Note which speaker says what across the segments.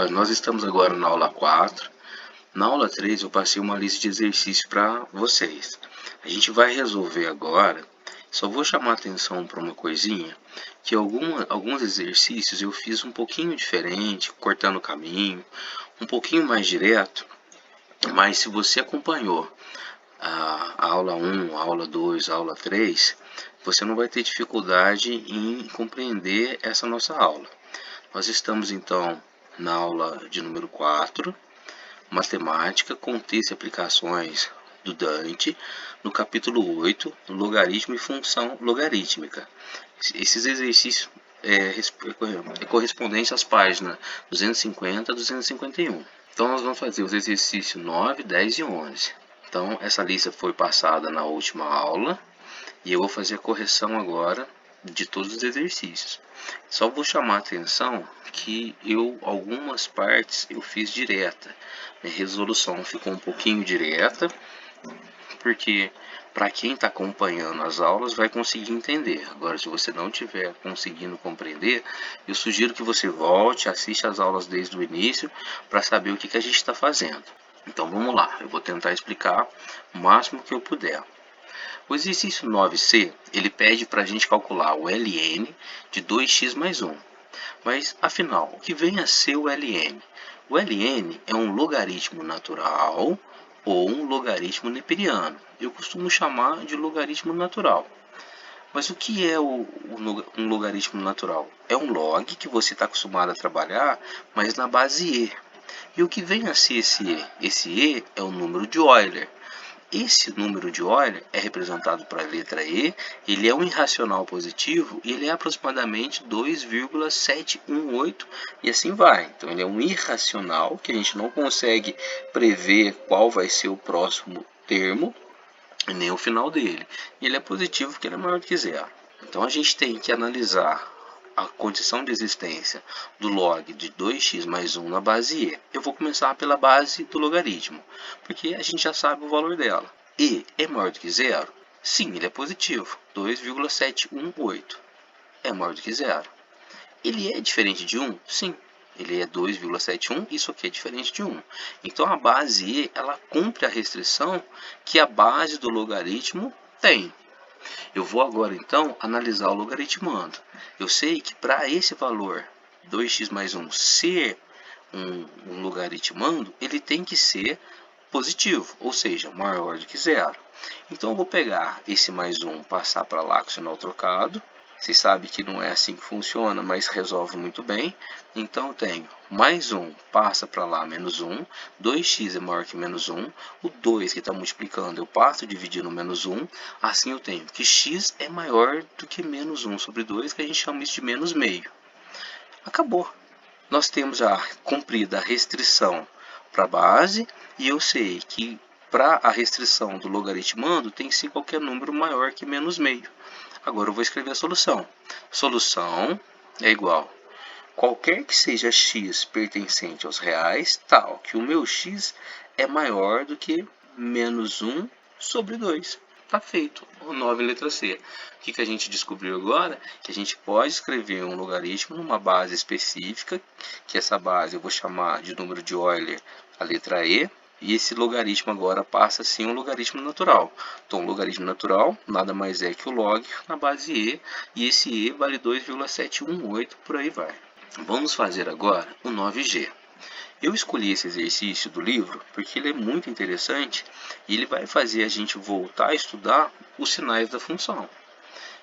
Speaker 1: Olha, nós estamos agora na aula 4. Na aula 3 eu passei uma lista de exercícios para vocês. A gente vai resolver agora. Só vou chamar atenção para uma coisinha, que alguns exercícios eu fiz um pouquinho diferente, cortando o caminho, um pouquinho mais direto. Mas se você acompanhou a aula 1, a aula 2, a aula 3, você não vai ter dificuldade em compreender essa nossa aula. Nós estamos então na aula de número 4, Matemática, Contexto e Aplicações do Dante, no capítulo 8, Logaritmo e Função Logarítmica. Esses exercícios é correspondente às páginas 250 a 251. Então nós vamos fazer os exercícios 9, 10 e 11. Então essa lista foi passada na última aula e eu vou fazer a correção agora de todos os exercícios. Só vou chamar a atenção que algumas partes eu fiz direta. Minha resolução ficou um pouquinho direta, porque para quem está acompanhando as aulas vai conseguir entender. Agora, se você não estiver conseguindo compreender, eu sugiro que você volte, assista as aulas desde o início para saber o que a gente está fazendo. Então vamos lá, eu vou tentar explicar o máximo que eu puder. O exercício 9c, ele pede para a gente calcular o ln de 2x mais 1. Mas, afinal, o que vem a ser o ln? O ln é um logaritmo natural ou um logaritmo neperiano. Eu costumo chamar de logaritmo natural. Mas o que é um logaritmo natural? É um log que você está acostumado a trabalhar, mas na base e. E o que vem a ser esse e? Esse e é o número de Euler. Esse número de Euler é representado para a letra E, ele é um irracional positivo e ele é aproximadamente 2,718 e assim vai. Então ele é um irracional que a gente não consegue prever qual vai ser o próximo termo e nem o final dele. E ele é positivo porque ele é maior do que zero. Então a gente tem que analisar a condição de existência do log de 2x mais 1 na base e. Eu vou começar pela base do logaritmo, porque a gente já sabe o valor dela. E é maior do que zero? Sim, ele é positivo, 2,718. É maior do que zero. Ele é diferente de 1? Sim, ele é 2,71, isso aqui é diferente de 1. Então a base e, ela cumpre a restrição que a base do logaritmo tem. Eu vou agora então analisar o logaritmando. Eu sei que para esse valor 2x mais 1 ser um logaritmando, ele tem que ser positivo, ou seja, maior do que zero. Então eu vou pegar esse mais 1, passar para lá com o sinal trocado. Você sabe que não é assim que funciona, mas resolve muito bem. Então eu tenho mais 1 passa para lá, menos 1. 2x é maior que menos 1. O 2 que está multiplicando eu passo a dividir no menos 1. Assim eu tenho que x é maior do que menos 1 sobre 2, que a gente chama isso de menos meio. Acabou. Nós temos já cumprida a restrição para a base. E eu sei que para a restrição do logaritmando tem que ser qualquer número maior que menos meio. Agora eu vou escrever a solução. Solução é igual. Qualquer que seja x pertencente aos reais, tal que o meu x é maior do que menos 1 sobre 2. Está feito. O 9 letra C. O que a gente descobriu agora? Que a gente pode escrever um logaritmo numa base específica, que essa base eu vou chamar de número de Euler, a letra E. E esse logaritmo agora passa a ser um logaritmo natural. Então, o logaritmo natural nada mais é que o log na base E. E esse E vale 2,718, por aí vai. Vamos fazer agora o 9G. Eu escolhi esse exercício do livro porque ele é muito interessante e ele vai fazer a gente voltar a estudar os sinais da função.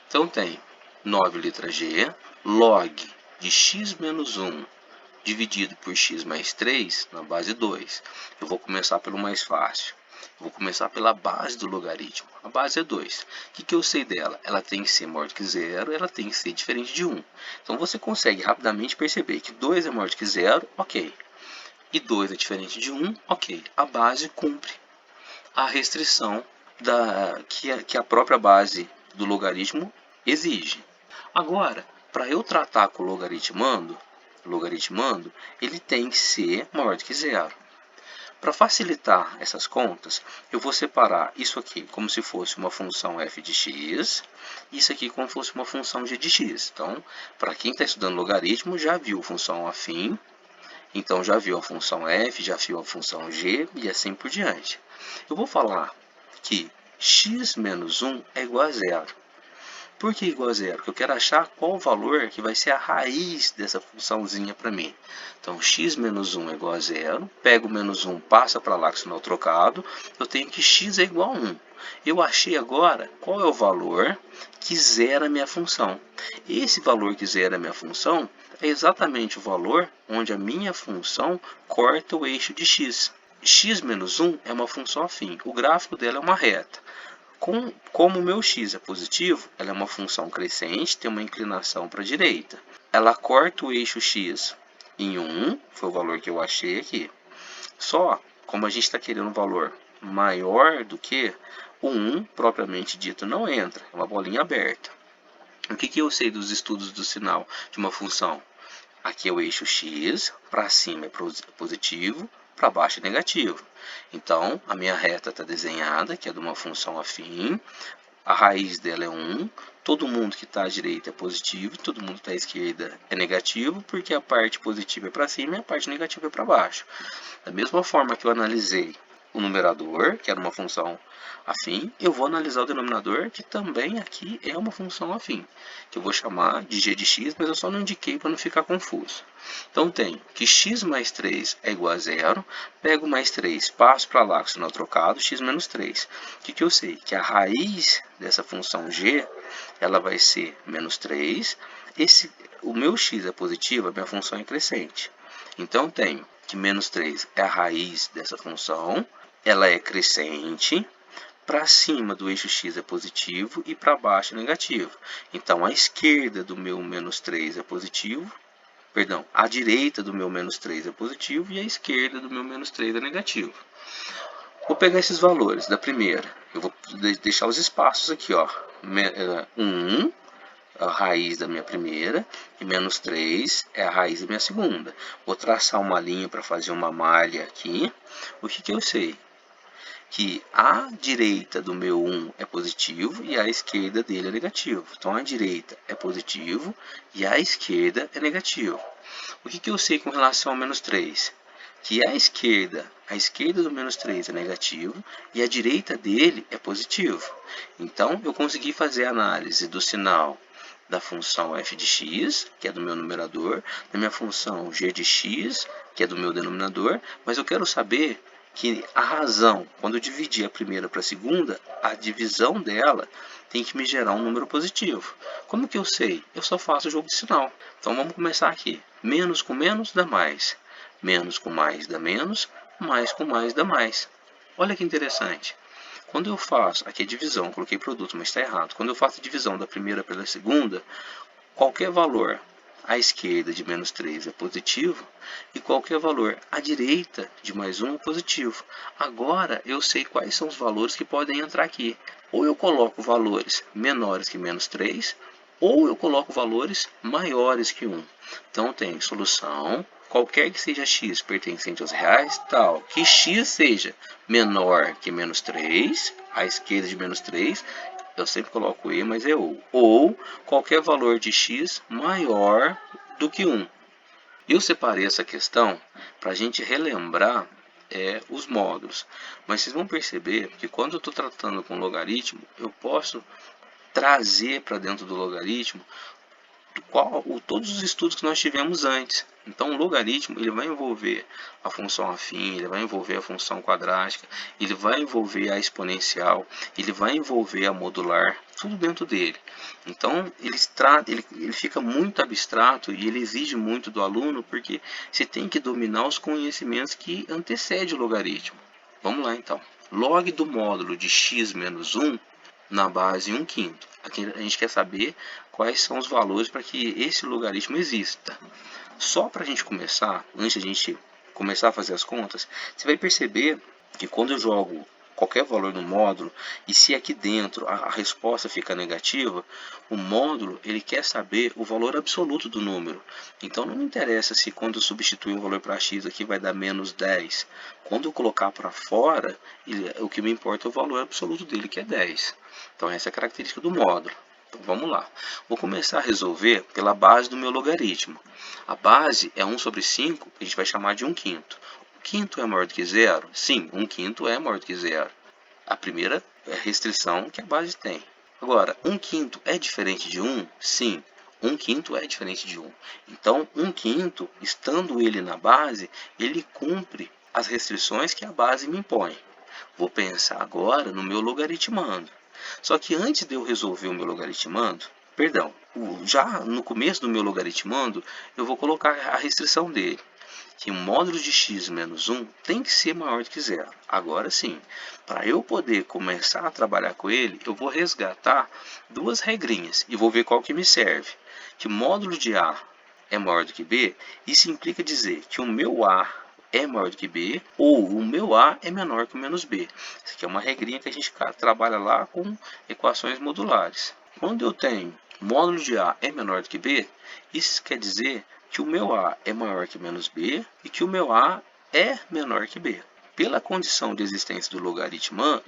Speaker 1: Então tem 9 letra G, log de x menos 1 dividido por x mais 3 na base 2. Eu vou começar pelo mais fácil. Eu vou começar pela base do logaritmo. A base é 2. O que eu sei dela? Ela tem que ser maior do que zero, ela tem que ser diferente de 1. Então você consegue rapidamente perceber que 2 é maior do que zero, ok. E 2 é diferente de 1, ok. A base cumpre a restrição que a própria base do logaritmo exige. Agora, para eu tratar com o logaritmando, ele tem que ser maior do que zero. Para facilitar essas contas, eu vou separar isso aqui como se fosse uma função f de x, e isso aqui como se fosse uma função g de x. Então, para quem está estudando logaritmo, já viu função afim Então já viu a função f, já viu a função g e assim por diante. Eu vou falar que x menos 1 é igual a zero. Por que igual a zero? Porque eu quero achar qual o valor que vai ser a raiz dessa funçãozinha para mim. Então, x menos 1 é igual a zero. Pego o menos 1, passa para lá com o sinal trocado. Eu tenho que x é igual a 1. Eu achei agora qual é o valor que zera a minha função. Esse valor que zera a minha função é exatamente o valor onde a minha função corta o eixo de x. X menos 1 é uma função afim. O gráfico dela é uma reta. Como o meu x é positivo, ela é uma função crescente, tem uma inclinação para a direita. Ela corta o eixo x em 1, foi o valor que eu achei aqui. Só, como a gente está querendo um valor maior do que o 1, propriamente dito, não entra, é uma bolinha aberta. O que eu sei dos estudos do sinal de uma função? Aqui é o eixo x, para cima é positivo, para baixo é negativo. Então, a minha reta está desenhada, que é de uma função afim. A raiz dela é 1. Todo mundo que está à direita é positivo, todo mundo que está à esquerda é negativo, porque a parte positiva é para cima e a parte negativa é para baixo. Da mesma forma que eu analisei o numerador, que era uma função afim, eu vou analisar o denominador, que também aqui é uma função afim, que eu vou chamar de g de x, mas eu só não indiquei para não ficar confuso. Então, tenho que x mais 3 é igual a zero, pego mais 3, passo para lá com o sinal trocado, x menos 3. O que eu sei? Que a raiz dessa função g, ela vai ser menos 3. O meu x é positivo, a minha função é crescente. Então, tenho que menos 3 é a raiz dessa função, ela é crescente, para cima do eixo x é positivo e para baixo é negativo. Então, a esquerda do meu menos 3 é positivo, perdão, a direita do meu menos 3 é positivo e a esquerda do meu menos 3 é negativo. Vou pegar esses valores da primeira, eu vou deixar os espaços aqui, ó, 1, a raiz da minha primeira, e menos 3 é a raiz da minha segunda. Vou traçar uma linha para fazer uma malha aqui. O que eu sei? Que a direita do meu 1 é positivo e a esquerda dele é negativo. Então, a direita é positivo e a esquerda é negativo. O que eu sei com relação ao menos 3? Que a esquerda do menos 3 é negativo e a direita dele é positivo. Então, eu consegui fazer a análise do sinal da função f de x, que é do meu numerador, da minha função g de x, que é do meu denominador, mas eu quero saber que a razão, quando eu dividir a primeira para a segunda, a divisão dela tem que me gerar um número positivo. Como que eu sei? Eu só faço o jogo de sinal. Então vamos começar aqui. Menos com menos dá mais. Menos com mais dá menos. Mais com mais dá mais. Olha que interessante. Quando eu faço, aqui é divisão, coloquei produto, mas está errado. Quando eu faço a divisão da primeira pela segunda, qualquer valor à esquerda de menos 3 é positivo e qualquer valor à direita de mais 1 é positivo. Agora eu sei quais são os valores que podem entrar aqui. Ou eu coloco valores menores que menos 3, ou eu coloco valores maiores que 1. Então tem solução, qualquer que seja x pertencente aos reais, tal que x seja menor que menos 3, à esquerda de menos 3, eu sempre coloco e, mas é ou qualquer valor de x maior do que 1. Eu separei essa questão para a gente relembrar os módulos, mas vocês vão perceber que quando eu estou tratando com logaritmo, eu posso trazer para dentro do logaritmo todos os estudos que nós tivemos antes. Então, o logaritmo ele vai envolver a função afim, ele vai envolver a função quadrática, ele vai envolver a exponencial, ele vai envolver a modular, tudo dentro dele. Então, ele fica muito abstrato e ele exige muito do aluno, porque você tem que dominar os conhecimentos que antecedem o logaritmo. Vamos lá, então. Log do módulo de x menos 1 na base 1/5. Aqui a gente quer saber quais são os valores para que esse logaritmo exista. Só para a gente começar, antes de a gente começar a fazer as contas, você vai perceber que quando eu jogo qualquer valor no módulo, e se aqui dentro a resposta fica negativa, o módulo ele quer saber o valor absoluto do número. Então não me interessa se quando eu substituir um valor para x aqui vai dar menos 10. Quando eu colocar para fora, o que me importa é o valor absoluto dele, que é 10. Então essa é a característica do módulo. Então vamos lá. Vou começar a resolver pela base do meu logaritmo. A base é 1/5, que a gente vai chamar de 1/5. 1/5 é maior do que zero? Sim, 1/5 é maior do que zero. A primeira restrição que a base tem. Agora, 1/5 é diferente de 1? Sim, 1/5 é diferente de 1. Então, 1/5, estando ele na base, ele cumpre as restrições que a base me impõe. Vou pensar agora no meu logaritmando. Só que antes de eu resolver o meu logaritmando, perdão, já no começo do meu logaritmando, eu vou colocar a restrição dele, que o módulo de x menos 1 tem que ser maior do que zero. Agora sim, para eu poder começar a trabalhar com ele, eu vou resgatar duas regrinhas e vou ver qual que me serve. Que o módulo de A é maior do que B, isso implica dizer que o meu A é maior do que B, ou o meu A é menor que o menos B. Isso aqui é uma regrinha que a gente trabalha lá com equações modulares. Quando eu tenho módulo de A é menor do que B, isso quer dizer que o meu A é maior que menos B e que o meu A é menor que B. Pela condição de existência do logaritmo,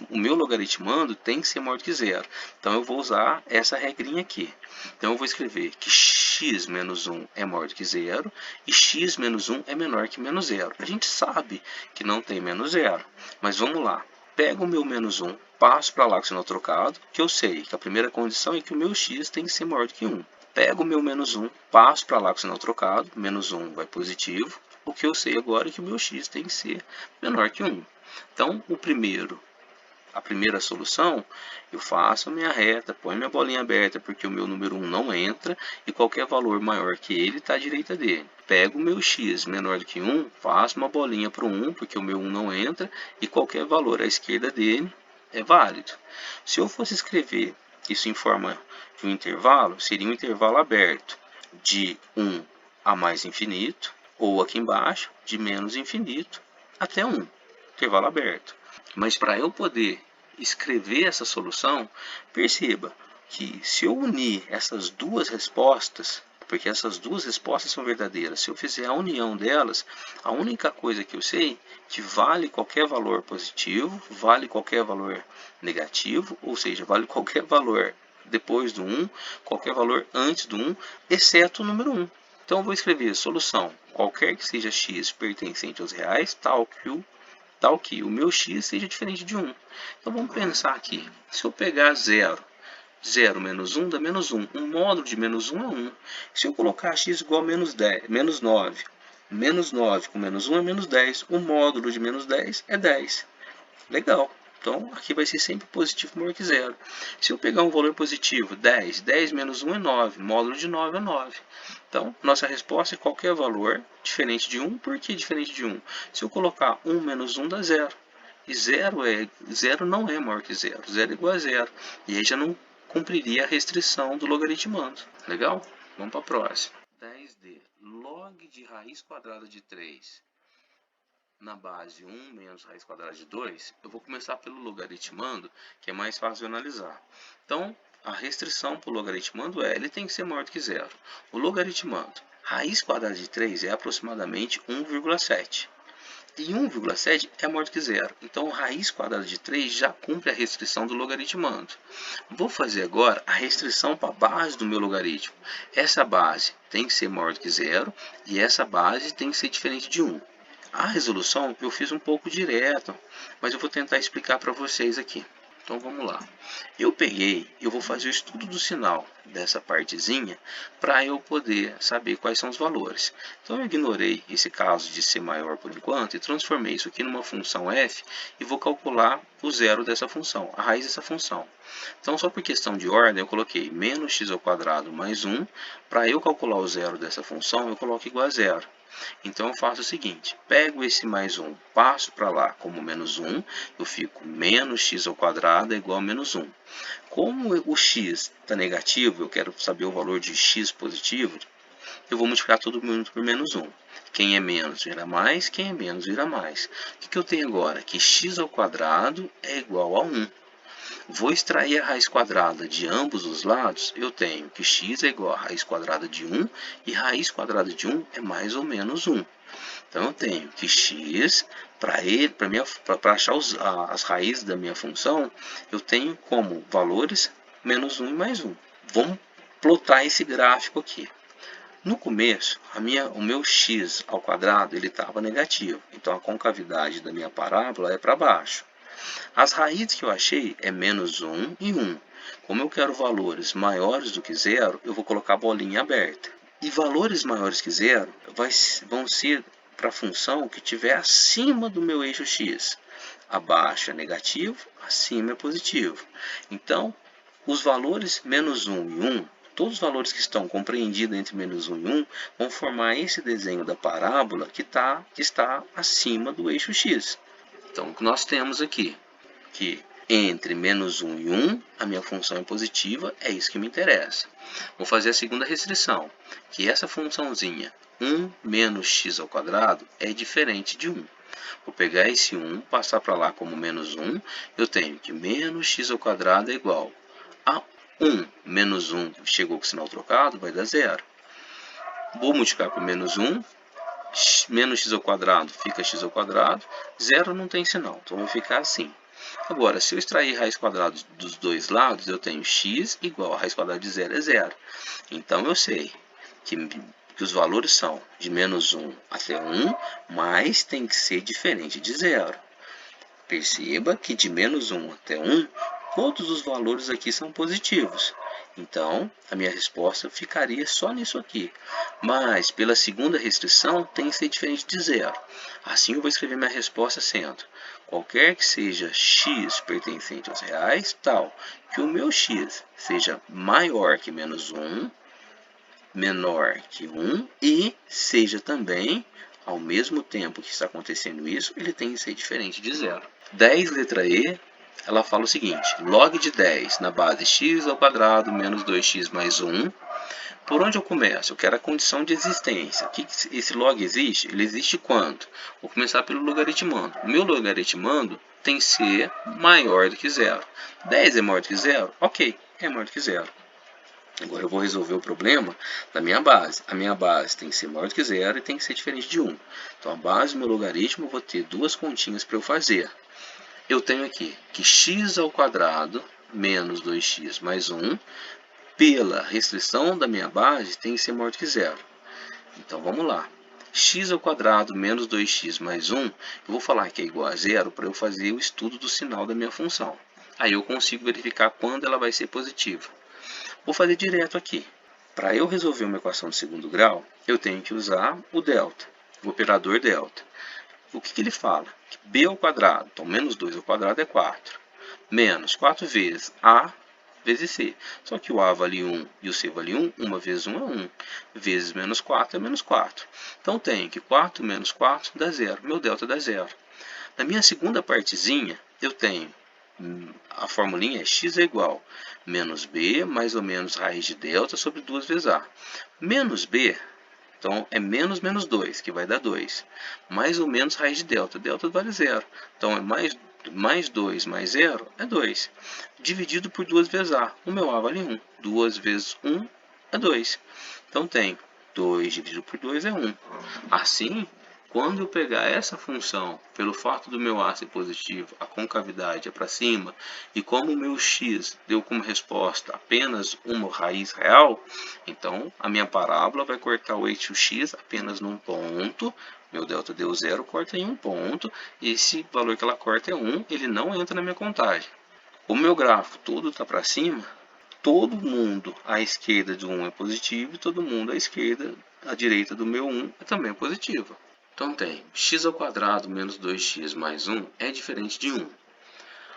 Speaker 1: o meu logaritmando tem que ser maior do que zero. Então eu vou usar essa regrinha aqui. Então eu vou escrever que x menos 1 é maior do que zero e x menos 1 é menor que menos zero. A gente sabe que não tem menos zero, mas vamos lá. Pego o meu menos 1, passo para lá com o sinal trocado, que eu sei que a primeira condição é que o meu x tem que ser maior do que 1. Pego o meu menos 1, passo para lá com o sinal trocado, menos 1 vai positivo. O que eu sei agora é que o meu x tem que ser menor que 1. Então, a primeira solução, eu faço a minha reta, ponho minha bolinha aberta porque o meu número 1 não entra e qualquer valor maior que ele está à direita dele. Pego o meu x menor do que 1, faço uma bolinha para o 1 porque o meu 1 não entra e qualquer valor à esquerda dele é válido. Se eu fosse escrever isso em forma de um intervalo, seria um intervalo aberto de 1 a mais infinito, ou aqui embaixo, de menos infinito até 1, intervalo aberto. Mas para eu poder escrever essa solução, perceba que se eu unir essas duas respostas, porque essas duas respostas são verdadeiras, se eu fizer a união delas, a única coisa que eu sei é que vale qualquer valor positivo, vale qualquer valor negativo, ou seja, vale qualquer valor depois do 1, qualquer valor antes do 1, exceto o número 1. Então eu vou escrever solução, qualquer que seja x pertencente aos reais, tal que o meu x seja diferente de 1. Então vamos pensar aqui, se eu pegar 0, 0 menos 1 dá menos 1, um módulo de menos 1 é 1. Se eu colocar x igual a menos 9, menos 9 com menos 1 é menos 10, o módulo de menos 10 é 10. Legal. Então, aqui vai ser sempre positivo maior que zero. Se eu pegar um valor positivo, 10, 10 menos 1 é 9, módulo de 9 é 9. Então, nossa resposta é qualquer valor diferente de 1. Por que diferente de 1? Se eu colocar 1 menos 1 dá 0. E 0 não é maior que 0. 0 é igual a 0. E aí já não cumpriria a restrição do logaritmando. Legal? Vamos para a próxima. 10D. Log de raiz quadrada de 3 na base 1 menos raiz quadrada de 2, eu vou começar pelo logaritmando, que é mais fácil de analisar. Então, a restrição para o logaritmando é, ele tem que ser maior do que zero. O logaritmando, raiz quadrada de 3 é aproximadamente 1,7. E 1,7 é maior do que zero. Então, raiz quadrada de 3 já cumpre a restrição do logaritmando. Vou fazer agora a restrição para a base do meu logaritmo. Essa base tem que ser maior do que zero e essa base tem que ser diferente de 1. A resolução eu fiz um pouco direto, mas eu vou tentar explicar para vocês aqui. Então vamos lá. Eu vou fazer o estudo do sinal dessa partezinha para eu poder saber quais são os valores. Então eu ignorei esse caso de ser maior por enquanto e transformei isso aqui numa função f e vou calcular o zero dessa função, a raiz dessa função. Então só por questão de ordem eu coloquei menos x ao quadrado mais 1. Para eu calcular o zero dessa função eu coloco igual a zero. Então eu faço o seguinte, pego esse mais 1, passo para lá como menos 1, eu fico menos x ao quadrado é igual a menos 1. Como o x está negativo, eu quero saber o valor de x positivo, eu vou multiplicar todo mundo por menos 1. Quem é menos vira mais, quem é menos vira mais. O que eu tenho agora? Que x ao quadrado é igual a 1. Vou extrair a raiz quadrada de ambos os lados, eu tenho que x é igual a raiz quadrada de 1 e raiz quadrada de 1 é mais ou menos 1. Então eu tenho que x, para achar as raízes da minha função, eu tenho como valores menos 1 e mais 1. Vamos plotar esse gráfico aqui. No começo, o meu x ao quadrado estava negativo, então a concavidade da minha parábola é para baixo. As raízes que eu achei é menos 1 e 1. Como eu quero valores maiores do que zero, eu vou colocar a bolinha aberta. E valores maiores que zero vão ser para a função que estiver acima do meu eixo x. Abaixo é negativo, acima é positivo. Então, os valores menos 1 e 1, todos os valores que estão compreendidos entre menos 1 e 1, vão formar esse desenho da parábola que está acima do eixo x. Então, o que nós temos aqui? Que entre menos 1 e 1, a minha função é positiva, é isso que me interessa. Vou fazer a segunda restrição, que essa funçãozinha 1 menos x ao quadrado é diferente de 1. Vou pegar esse 1, passar para lá como menos 1, eu tenho que menos x ao quadrado é igual a 1 menos 1, chegou com o sinal trocado, vai dar 0. Vou multiplicar por menos 1, menos x ao quadrado fica x ao quadrado, 0 não tem sinal, então vai ficar assim. Agora, se eu extrair raiz quadrada dos dois lados, eu tenho x igual a raiz quadrada de 0 é 0. Então, eu sei que os valores são de menos 1 até 1, mas tem que ser diferente de 0. Perceba que de menos 1 até 1, todos os valores aqui são positivos. Então, a minha resposta ficaria só nisso aqui. Mas, pela segunda restrição, tem que ser diferente de 0. Assim, eu vou escrever minha resposta sendo qualquer que seja x pertencente aos reais, tal que o meu x seja maior que menos 1, menor que 1 e seja também, ao mesmo tempo que está acontecendo isso, ele tem que ser diferente de 0. 10, letra E, ela fala o seguinte: log de 10 na base x ao quadrado menos 2x mais 1. Por onde eu começo? Eu quero a condição de existência. Que esse log existe? Ele existe quando? Vou começar pelo logaritmando. O meu logaritmando tem que ser maior do que 0. 10 é maior do que 0? Ok, é maior do que 0. Agora eu vou resolver o problema da minha base. A minha base tem que ser maior do que 0 e tem que ser diferente de 1. Então a base do meu logaritmo eu vou ter duas continhas para eu fazer. Eu tenho aqui que x ao quadrado menos 2x mais 1, pela restrição da minha base, tem que ser maior do que 0. Então vamos lá. X ao quadrado menos 2x mais 1, eu vou falar que é igual a 0 para eu fazer o estudo do sinal da minha função. Aí eu consigo verificar quando ela vai ser positiva. Vou fazer direto aqui. Para eu resolver uma equação de segundo grau, eu tenho que usar o delta, o operador delta. O que ele fala? Que b ao quadrado, então menos 2 ao quadrado é 4. Menos 4 vezes a vezes c. Só que o a vale 1 e o c vale 1, 1 vezes 1 é 1. Vezes menos 4 é menos 4. Então tenho que 4 menos 4 dá 0. Meu delta dá 0. Na minha segunda partezinha, eu tenho a formulinha é x é igual a menos b mais ou menos raiz de delta sobre 2 vezes a. Menos b, então é menos menos 2, que vai dar 2. Mais ou menos raiz de delta. Delta vale 0. Então é mais 2 mais 0 é 2. Dividido por 2 vezes a. O meu a vale 1. 2 vezes 1 é 2. Então tem 2 dividido por 2 é 1. Assim, quando eu pegar essa função, pelo fato do meu a ser positivo, a concavidade é para cima, e como o meu x deu como resposta apenas uma raiz real, então a minha parábola vai cortar o eixo x apenas num ponto. Meu delta deu 0, corta em um ponto, e esse valor que ela corta é 1, ele não entra na minha contagem. O meu gráfico todo está para cima, todo mundo à esquerda de 1 é positivo, e todo mundo à direita do meu 1 é também positivo. Então tem x ao quadrado menos 2x mais 1 é diferente de 1.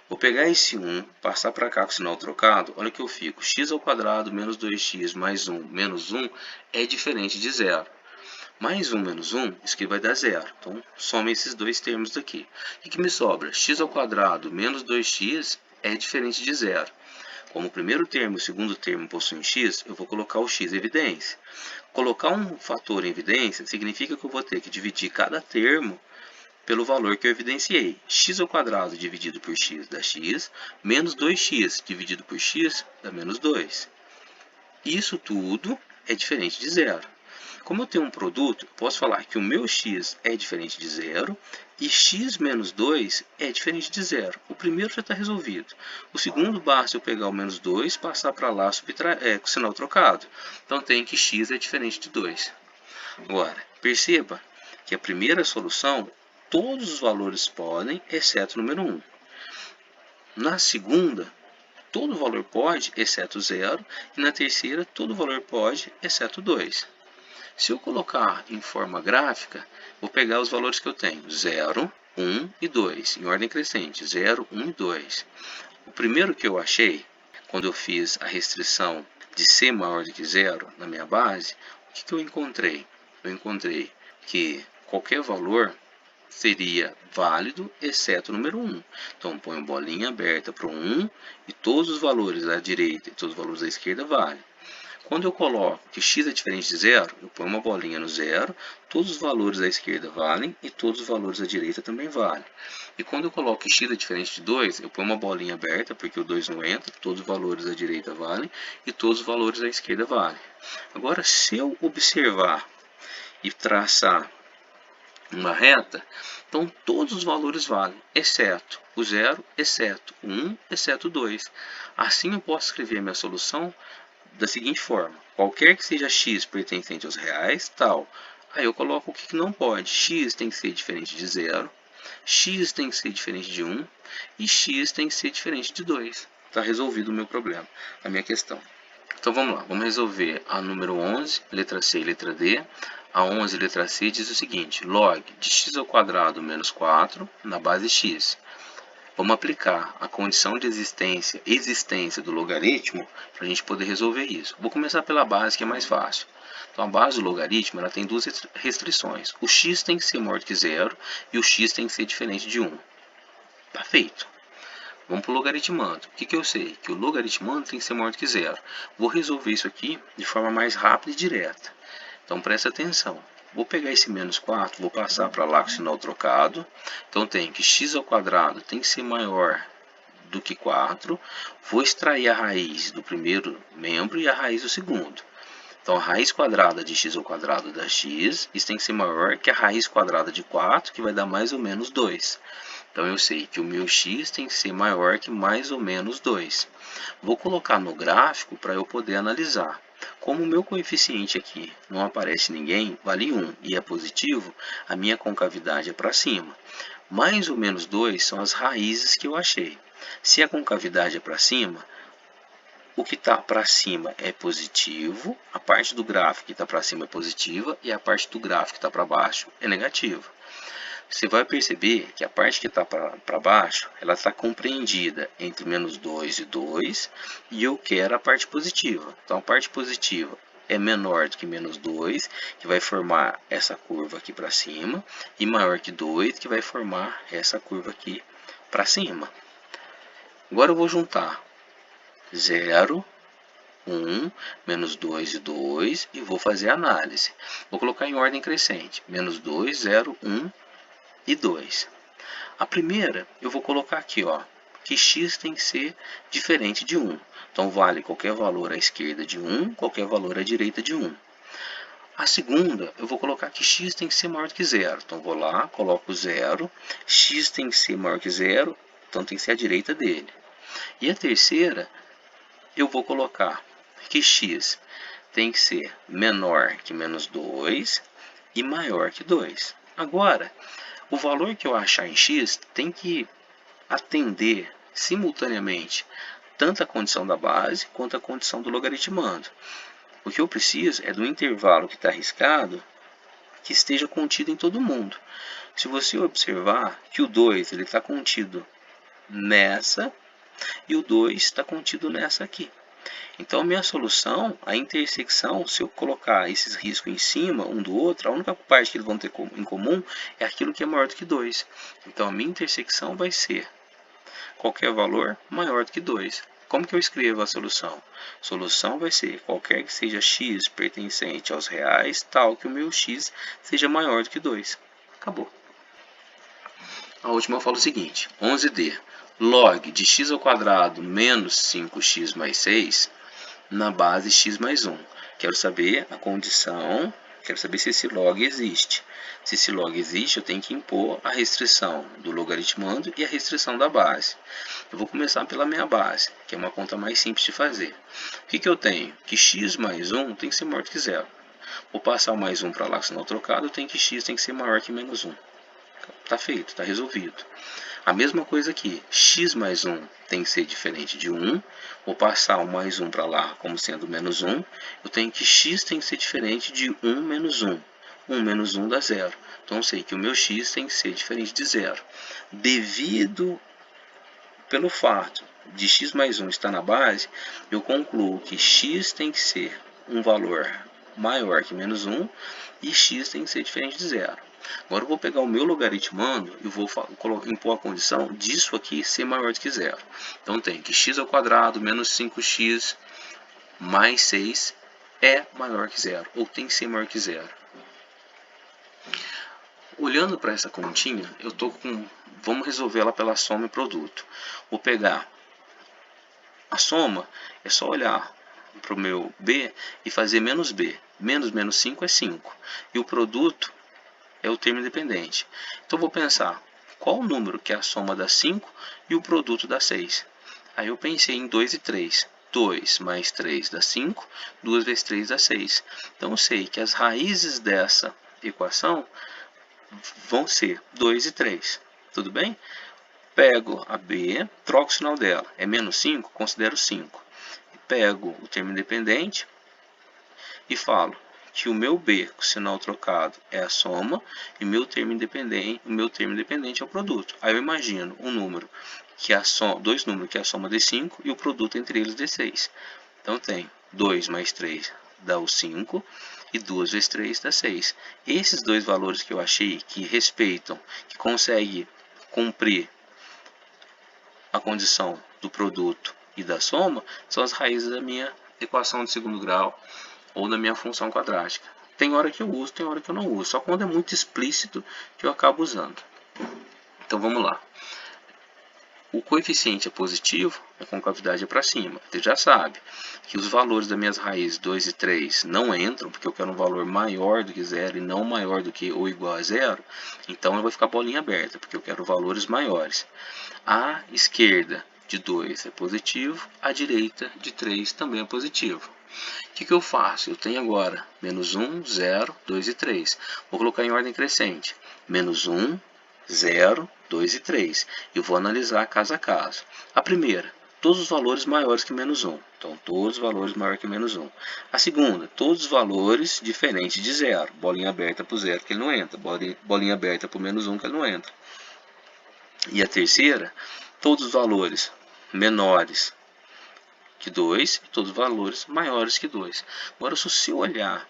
Speaker 1: Vou pegar esse 1, passar para cá com o sinal trocado, olha que eu fico. X ao quadrado menos 2x mais 1 menos 1 é diferente de 0. Mais 1 menos 1, isso aqui vai dar 0. Então, soma esses dois termos daqui. O que me sobra? X ao quadrado menos 2x é diferente de 0. Como o primeiro termo e o segundo termo possuem x, eu vou colocar o x em evidência. Colocar um fator em evidência significa que eu vou ter que dividir cada termo pelo valor que eu evidenciei. X ao quadrado dividido por x dá x, menos 2x dividido por x dá menos 2. Isso tudo é diferente de 0. Como eu tenho um produto, eu posso falar que o meu x é diferente de zero e x menos 2 é diferente de zero. O primeiro já está resolvido. O segundo, basta eu pegar o menos 2 e passar para lá com o sinal trocado. Então tem que x é diferente de 2. Agora, perceba que a primeira solução, todos os valores podem, exceto o número 1. Na segunda, todo valor pode, exceto 0. E na terceira, todo valor pode, exceto 2. Se eu colocar em forma gráfica, vou pegar os valores que eu tenho, 0, 1 e 2, em ordem crescente, 0, 1 e 2. O primeiro que eu achei, quando eu fiz a restrição de ser maior do que 0 na minha base, o que eu encontrei? Eu encontrei que qualquer valor seria válido, exceto o número 1. Então, ponho bolinha aberta para o 1 e todos os valores da direita e todos os valores da esquerda valem. Quando eu coloco que x é diferente de zero, eu ponho uma bolinha no zero, todos os valores da esquerda valem e todos os valores da direita também valem. E quando eu coloco que x é diferente de 2, eu ponho uma bolinha aberta, porque o 2 não entra, todos os valores da direita valem e todos os valores da esquerda valem. Agora, se eu observar e traçar uma reta, então todos os valores valem, exceto o 0, exceto o 1, exceto o 2. Assim eu posso escrever a minha solução da seguinte forma: qualquer que seja x pertencente aos reais, tal. Aí eu coloco o que não pode. X tem que ser diferente de 0, x tem que ser diferente de 1 e x tem que ser diferente de 2. Está resolvido o meu problema, a minha questão. Então vamos lá, vamos resolver a número 11, letra C e letra D. A 11, letra C, diz o seguinte: log de x ao quadrado menos 4 na base x. Vamos aplicar a condição de existência do logaritmo para a gente poder resolver isso. Vou começar pela base, que é mais fácil. Então, a base do logaritmo ela tem duas restrições. O x tem que ser maior que 0 e o x tem que ser diferente de 1. Tá feito. Vamos para o logaritmando. O que eu sei? Que o logaritmando tem que ser maior que 0. Vou resolver isso aqui de forma mais rápida e direta. Então, presta atenção. Vou pegar esse menos 4, vou passar para lá com o sinal trocado. Então, tem que x ao quadrado tem que ser maior do que 4. Vou extrair a raiz do primeiro membro e a raiz do segundo. Então, a raiz quadrada de x ao quadrado dá x. Isso tem que ser maior que a raiz quadrada de 4, que vai dar mais ou menos 2. Então, eu sei que o meu x tem que ser maior que mais ou menos 2. Vou colocar no gráfico para eu poder analisar. Como o meu coeficiente aqui não aparece ninguém, vale 1 e é positivo, a minha concavidade é para cima. Mais ou menos 2 são as raízes que eu achei. Se a concavidade é para cima, o que está para cima é positivo, a parte do gráfico que está para cima é positiva e a parte do gráfico que está para baixo é negativa. Você vai perceber que a parte que está para baixo, ela está compreendida entre menos 2 e 2, e eu quero a parte positiva. Então, a parte positiva é menor do que menos 2, que vai formar essa curva aqui para cima, e maior que 2, que vai formar essa curva aqui para cima. Agora eu vou juntar 0, 1, menos 2 e 2, e vou fazer a análise. Vou colocar em ordem crescente, menos 2, 0, 1, e 2. A primeira, eu vou colocar aqui, ó, que x tem que ser diferente de 1. Então, vale qualquer valor à esquerda de 1, qualquer valor à direita de 1. A segunda, eu vou colocar que x tem que ser maior que 0. Então, vou lá, coloco 0. X tem que ser maior que 0, então tem que ser a direita dele. E a terceira, eu vou colocar que x tem que ser menor que menos 2 e maior que 2. Agora, o valor que eu achar em x tem que atender simultaneamente tanto a condição da base quanto a condição do logaritmando. O que eu preciso é do intervalo que está arriscado que esteja contido em todo mundo. Se você observar que o 2 está contido nessa e o 2 está contido nessa aqui. Então, minha solução, a intersecção, se eu colocar esses riscos em cima um do outro, a única parte que eles vão ter em comum é aquilo que é maior do que 2. Então, a minha intersecção vai ser qualquer valor maior do que 2. Como que eu escrevo a solução? A solução vai ser qualquer que seja x pertencente aos reais, tal que o meu x seja maior do que 2. Acabou. A última eu falo o seguinte, 11D. Log de x ao quadrado menos 5x mais 6 na base x mais 1. Quero saber a condição Quero saber se esse log existe. Se esse log existe, eu tenho que impor a restrição do logaritmando e a restrição da base. Eu vou começar pela minha base, que é uma conta mais simples de fazer. O que eu tenho? Que x mais 1 tem que ser maior que zero. Vou passar o mais 1 para lá, senão trocado, eu tenho que x tem que ser maior que menos 1. Está feito, está resolvido. A mesma coisa aqui, x mais 1 tem que ser diferente de 1, vou passar o mais 1 para lá como sendo menos 1, eu tenho que x tem que ser diferente de 1 menos 1. 1 menos 1 dá 0, então eu sei que o meu x tem que ser diferente de 0. Pelo fato de x mais 1 estar na base, eu concluo que x tem que ser um valor maior que menos 1 e x tem que ser diferente de 0. Agora eu vou pegar o meu logaritmando e vou impor a condição disso aqui ser maior do que zero. Então tem que x ao quadrado menos 5x mais 6 é maior que zero, ou tem que ser maior que zero. Olhando para essa continha, vamos resolver ela pela soma e produto. Vou pegar a soma, é só olhar para o meu b e fazer menos b. Menos 5 é 5. E o produto é o termo independente. Então vou pensar, qual o número que é a soma dá 5 e o produto dá 6? Aí eu pensei em 2 e 3. 2 mais 3 dá 5, 2 vezes 3 dá 6. Então eu sei que as raízes dessa equação vão ser 2 e 3. Tudo bem? Pego a b, troco o sinal dela. É menos 5, considero 5. Pego o termo independente e falo que o meu b com o sinal trocado é a soma e o meu termo independente é o produto. Aí eu imagino um número que é dois números que é a soma de 5 e o produto entre eles de 6. Então tem 2 mais 3 dá o 5 e 2 vezes 3 dá 6. Esses dois valores que eu achei que respeitam, que conseguem cumprir a condição do produto e da soma, são as raízes da minha equação de segundo grau ou da minha função quadrática. Tem hora que eu uso, tem hora que eu não uso. Só quando é muito explícito que eu acabo usando. Então vamos lá. O coeficiente é positivo, a concavidade é para cima. Você já sabe que os valores das minhas raízes 2 e 3 não entram, porque eu quero um valor maior do que zero e não maior do que ou igual a zero. Então eu vou ficar bolinha aberta, porque eu quero valores maiores. A esquerda de 2 é positivo, a direita de 3 também é positivo. O que eu faço? Eu tenho agora menos 1, 0, 2 e 3. Vou colocar em ordem crescente. Menos 1, 0, 2 e 3. E vou analisar caso a caso. A primeira, todos os valores maiores que menos 1. Então, todos os valores maiores que menos 1. A segunda, todos os valores diferentes de 0. Bolinha aberta para o 0 que ele não entra. Bolinha aberta para o menos 1 que ele não entra. E a terceira, todos os valores menores que 2 e todos os valores maiores que 2. Agora, se você olhar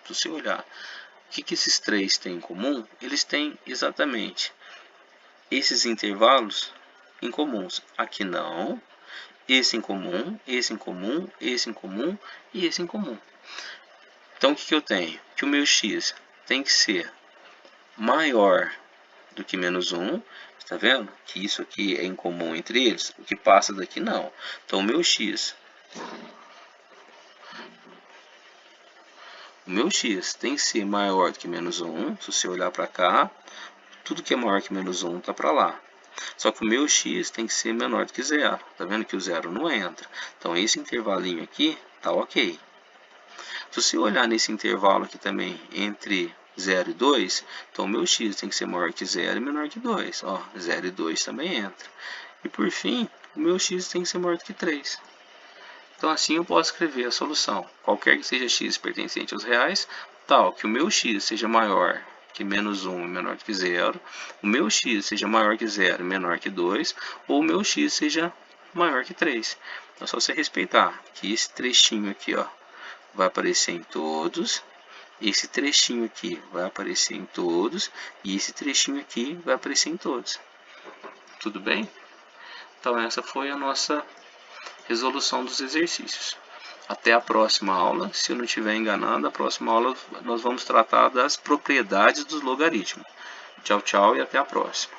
Speaker 1: o que esses três têm em comum, eles têm exatamente esses intervalos em comuns. Aqui não, esse em comum, esse em comum, esse em comum e esse em comum. Então, o que eu tenho? Que o meu x tem que ser maior do que menos 1. Está vendo? Que isso aqui é em comum entre eles. O que passa daqui não. Então, o meu x tem que ser maior do que menos 1. Se você olhar para cá, tudo que é maior que menos 1 está para lá. Só que o meu x tem que ser menor do que zero. Está vendo que o zero não entra. Então, esse intervalinho aqui está ok. Se você olhar nesse intervalo aqui também, entre 0 e 2, então o meu x tem que ser maior que 0 e menor que 2. Ó, 0 e 2 também entra. E por fim, o meu x tem que ser maior do que 3. Então assim eu posso escrever a solução. Qualquer que seja x pertencente aos reais, tal que o meu x seja maior que menos 1 e menor que 0, o meu x seja maior que 0 e menor que 2, ou o meu x seja maior que 3. Então é só você respeitar que esse trechinho aqui, ó, vai aparecer em todos, esse trechinho aqui vai aparecer em todos, e esse trechinho aqui vai aparecer em todos. Tudo bem? Então essa foi a nossa resolução dos exercícios. Até a próxima aula. Se eu não estiver enganado, a próxima aula nós vamos tratar das propriedades dos logaritmos. Tchau, tchau e até a próxima.